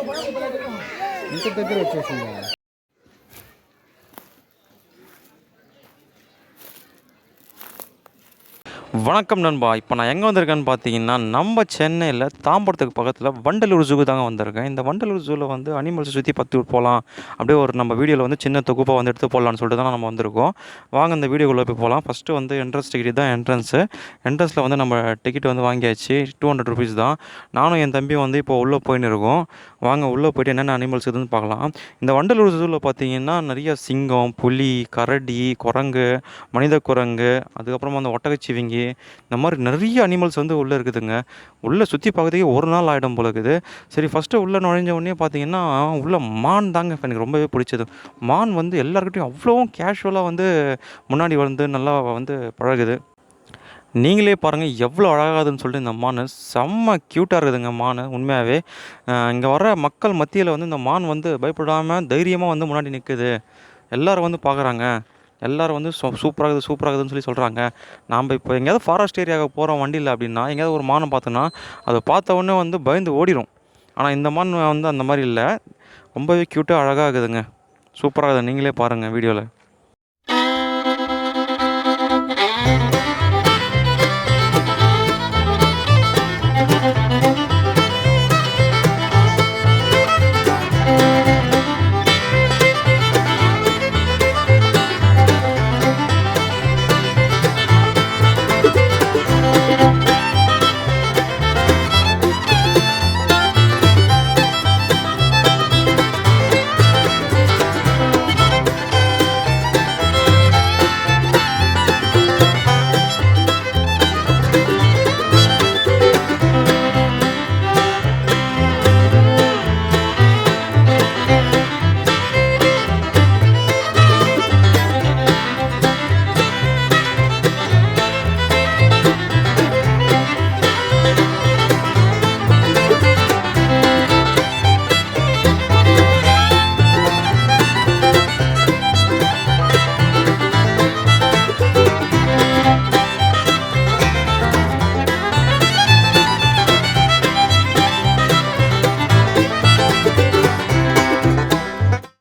ఇంత దగ్గర వచ్చేసిందా? வணக்கம் நண்பா. இப்போ நான் எங்கே வந்திருக்கேன்னு பார்த்தீங்கன்னா, நம்ம சென்னையில் தாம்பரத்துக்கு பக்கத்தில் வண்டலூர் ஜூக்கு தாங்க வந்திருக்கேன். இந்த வண்டலூர் ஜூவில் வந்து அனிமல்ஸை சுற்றி பார்த்துட்டு போகலாம். அப்படியே ஒரு நம்ம வீடியோவில் வந்து சின்ன தொகுப்பாக வந்து எடுத்து போடலான்னு சொல்லிட்டு தான் நம்ம வந்திருக்கோம். வாங்க இந்த வீடியோக்குள்ளே போய் போகலாம். ஃபஸ்ட்டு வந்து என்ட்ரன்ஸ் டிக்கெட் தான் என்ட்ரன்ஸு. என்ட்ரன்ஸில் வந்து நம்ம டிக்கெட் வந்து வாங்கியாச்சு. 200 ருபீஸ் தான். நானும் என் தம்பியும் வந்து இப்போ உள்ளே போயின்னு இருக்கோம். வாங்க உள்ளே போய்ட்டு என்னென்ன அனிமல்ஸ் இருக்குதுன்னு பார்க்கலாம். இந்த வண்டலூர் ஜூவில் பார்த்தீங்கன்னா நிறைய சிங்கம், புலி, கரடி, குரங்கு, மனித குரங்கு, அதுக்கப்புறமா அந்த ஒட்டகச்சிவிங்கி, இந்த மாதிரி நிறைய அனிமல்ஸ் வந்து உள்ளே இருக்குதுங்க. உள்ளே சுற்றி பார்க்கறதுக்கே ஒரு நாள் ஆகிடும் போல இருக்குது. சரி, ஃபஸ்ட்டு உள்ளே நுழைஞ்ச உடனே பார்த்தீங்கன்னா உள்ளே மான் தாங்க எனக்கு ரொம்பவே பிடிச்சது. மான் வந்து எல்லாருக்கிட்டையும் அவ்வளோ கேஷுவலாக வந்து முன்னாடி வந்து நல்லா வந்து பழகுது. நீங்களே பாருங்கள் எவ்வளோ அழகாதுன்னு சொல்லிட்டு இந்த மான் செம்ம க்யூட்டாக இருக்குதுங்க மான் உண்மையாகவே. இங்கே வர மக்கள் மத்தியில் வந்து இந்த மான் வந்து பயப்படாமல் தைரியமாக வந்து முன்னாடி நிற்குது. எல்லோரும் வந்து பார்க்குறாங்க. எல்லோரும் வந்து சூப்பராகுது சூப்பராகுதுன்னு சொல்லி சொல்கிறாங்க. நாம் இப்போ எங்கேயாவது ஃபாரஸ்ட் ஏரியாவுக்கு போகிறோம் வண்டியில் அப்படின்னா, எங்கேயாவது ஒரு மானை பார்த்தோன்னா அதை பார்த்த உடனே வந்து பயந்து ஓடிடும். ஆனால் இந்த மான் வந்து அந்த மாதிரி இல்லை. ரொம்பவே க்யூட்டாக அழகாக இருக்குதுங்க. சூப்பராக இருக்குது. நீங்களே பாருங்கள் வீடியோவில்.